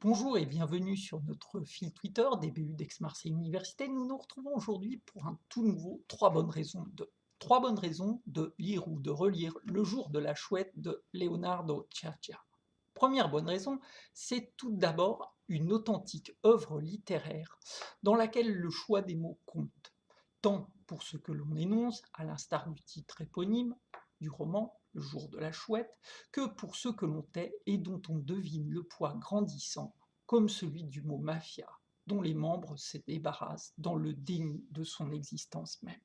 Bonjour et bienvenue sur notre fil Twitter DBU d'Aix-Marseille Université. Nous nous retrouvons aujourd'hui pour un tout nouveau Trois bonnes raisons de lire ou de relire Le jour de la chouette de Leonardo Ciaccia. Première bonne raison, c'est tout d'abord une authentique œuvre littéraire dans laquelle le choix des mots compte, tant pour ce que l'on énonce, à l'instar du titre éponyme du roman Le jour de la chouette, que pour ce que l'on tait et dont on devine le poids grandissant, comme celui du mot mafia, dont les membres se débarrassent dans le déni de son existence même.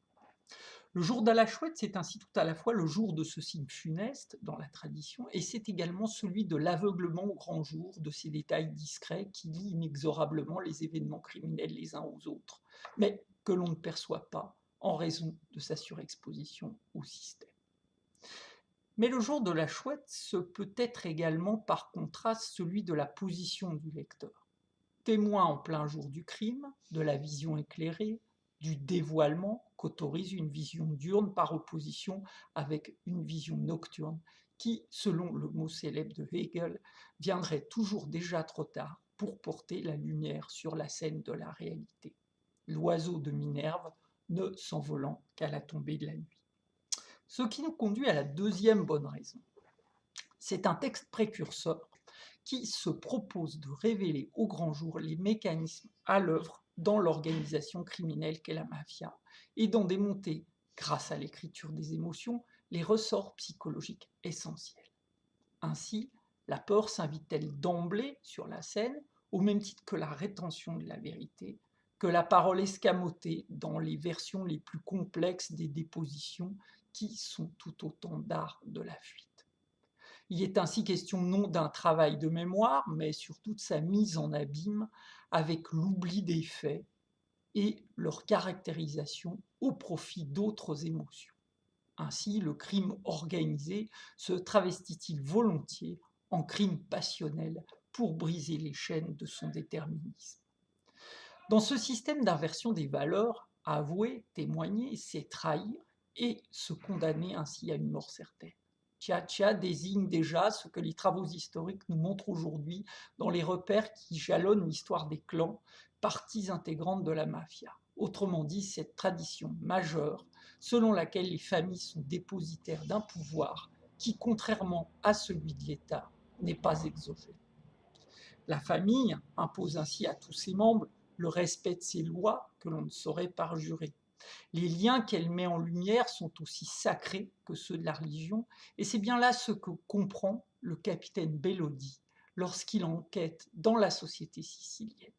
Le jour de la chouette, c'est ainsi tout à la fois le jour de ce signe funeste dans la tradition, et c'est également celui de l'aveuglement au grand jour de ces détails discrets qui lient inexorablement les événements criminels les uns aux autres, mais que l'on ne perçoit pas en raison de sa surexposition au système. Mais le jour de la chouette, ce peut être également par contraste celui de la position du lecteur. Témoin en plein jour du crime, de la vision éclairée, du dévoilement qu'autorise une vision diurne par opposition avec une vision nocturne qui, selon le mot célèbre de Hegel, viendrait toujours déjà trop tard pour porter la lumière sur la scène de la réalité. L'oiseau de Minerve ne s'envolant qu'à la tombée de la nuit. Ce qui nous conduit à la deuxième bonne raison. C'est un texte précurseur qui se propose de révéler au grand jour les mécanismes à l'œuvre dans l'organisation criminelle qu'est la mafia et d'en démonter, grâce à l'écriture des émotions, les ressorts psychologiques essentiels. Ainsi, la peur s'invite-t-elle d'emblée sur la scène, au même titre que la rétention de la vérité, que la parole escamotée dans les versions les plus complexes des dépositions qui sont tout autant d'art de la fuite. Il est ainsi question non d'un travail de mémoire, mais surtout de sa mise en abîme avec l'oubli des faits et leur caractérisation au profit d'autres émotions. Ainsi, le crime organisé se travestit-il volontiers en crime passionnel pour briser les chaînes de son déterminisme. Dans ce système d'inversion des valeurs, avouer, témoigner, c'est trahir et se condamner ainsi à une mort certaine. Ciaccia désigne déjà ce que les travaux historiques nous montrent aujourd'hui dans les repères qui jalonnent l'histoire des clans, parties intégrantes de la mafia. Autrement dit, cette tradition majeure selon laquelle les familles sont dépositaires d'un pouvoir qui, contrairement à celui de l'État, n'est pas exogène. La famille impose ainsi à tous ses membres le respect de ses lois que l'on ne saurait parjurer. Les liens qu'elle met en lumière sont aussi sacrés que ceux de la religion, et c'est bien là ce que comprend le capitaine Bellodi lorsqu'il enquête dans la société sicilienne.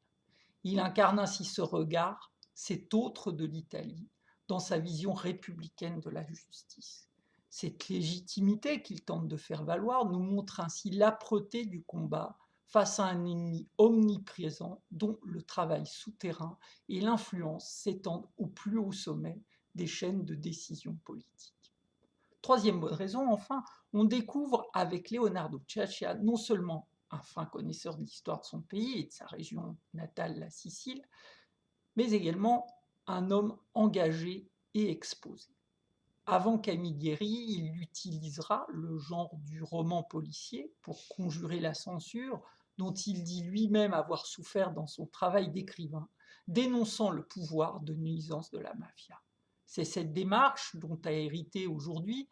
Il incarne ainsi ce regard, cet autre de l'Italie, dans sa vision républicaine de la justice. Cette légitimité qu'il tente de faire valoir nous montre ainsi l'âpreté du combat face à un ennemi omniprésent dont le travail souterrain et l'influence s'étendent au plus haut sommet des chaînes de décision politique. Troisième bonne raison, enfin, on découvre avec Leonardo Ciaccia non seulement un fin connaisseur de l'histoire de son pays et de sa région natale, la Sicile, mais également un homme engagé et exposé. Avant Camilleri, il utilisera le genre du roman policier pour conjurer la censure, dont il dit lui-même avoir souffert dans son travail d'écrivain, dénonçant le pouvoir de nuisance de la mafia. C'est cette démarche dont a hérité aujourd'hui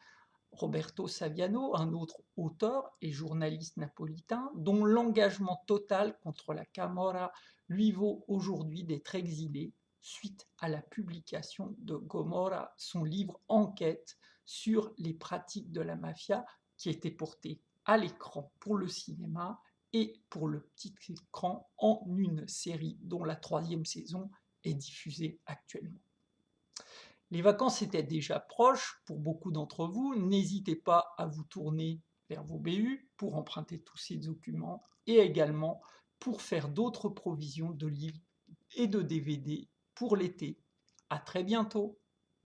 Roberto Saviano, un autre auteur et journaliste napolitain, dont l'engagement total contre la Camorra lui vaut aujourd'hui d'être exilé suite à la publication de Gomorra, son livre Enquête sur les pratiques de la mafia, qui était porté à l'écran pour le cinéma et pour le petit écran en une série dont la troisième saison est diffusée actuellement. Les vacances étaient déjà proches pour beaucoup d'entre vous. N'hésitez pas à vous tourner vers vos BU pour emprunter tous ces documents et également pour faire d'autres provisions de livres et de DVD pour l'été. À très bientôt!